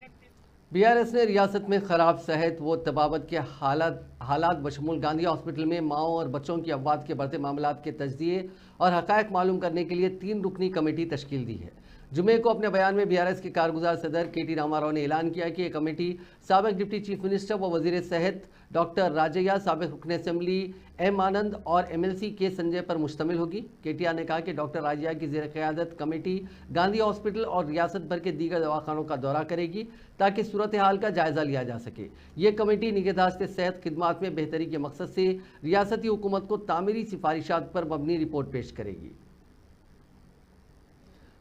BRS ने रियासत में खराब सेहत व तबाबत के हालात बशमूल गांधी हॉस्पिटल में माओं और बच्चों की अफवात के बढ़ते मामलात के तजदिए और हकायक मालूम करने के लिए 3 रुकनी कमेटी तश्कील दी है। जुमे को अपने बयान में बीआरएस के कारगुजार सदर के.टी. रामाराव ने ऐलान किया कि यह कमेटी साबिक डिप्टी चीफ मिनिस्टर व वजीर सेहत डॉक्टर राजैया, साबिक रुकन असेंबली एम आनंद और एमएलसी के संजय पर मुश्तमिल होगी। केटीआर ने कहा कि डॉक्टर राजैया की ज़ेर क़यादत कमेटी गांधी हॉस्पिटल और रियासत भर के दीगर दवाखानों का दौरा करेगी ताकि सूरत हाल का जायजा लिया जा सके। ये कमेटी निगहदाश्त सेहत खिदमात में बेहतरी के मकसद से रियासती हुकूमत को तामीरी सिफारिशात पर मबनी रिपोर्ट पेश करेगी।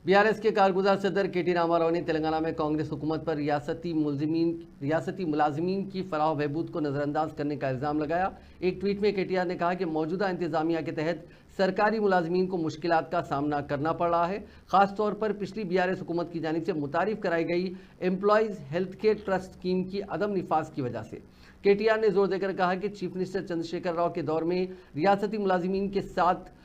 बीआरएस के कारगुजार सदर के.टी. रामाराव ने तेलंगाना में कांग्रेस हुकूमत पर रियासती मुलाजिमीन की फलाह बहबूद को नज़रअंदाज करने का इल्ज़ाम लगाया। एक ट्वीट में केटीआर ने कहा कि मौजूदा इंतजामिया के तहत सरकारी मुलाजिमीन को मुश्किलात का सामना करना पड़ रहा है। ख़ास तौर पर पिछली बीआरएस हुकूमत की जानिब से मुतारिफ कराई गई employees health care trust scheme की अदम निफाज की वजह से केटीआर ने जोर देकर कहा कि चीफ मिनिस्टर चंद्रशेखर राव के दौर में रियासती मुलाजिमीन के साथ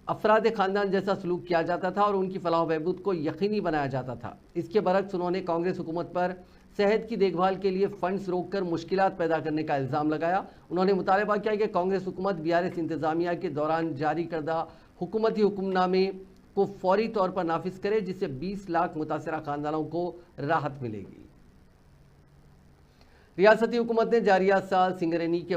अफराद खानदान जैसा सलूक किया जाता था और उनकी फलाह बहबूद को यकीनी बनाया जाता था। इसके बरक्स उन्होंने कांग्रेस हुकूमत पर सेहत की देखभाल के लिए फंड्स रोककर मुश्किलात पैदा करने का इल्ज़ाम लगाया। उन्होंने मुतालबा किया कि कांग्रेस हुकूमत बीआरएस इंतजामिया के दौरान जारी करदा हुकूमती हुक्मनामे को फौरी तौर पर नाफिज करे, जिससे 20 लाख मुतासरा खानदानों को राहत मिलेगी। रियासती हुकूमत ने जारिया साल सिंगरेनी के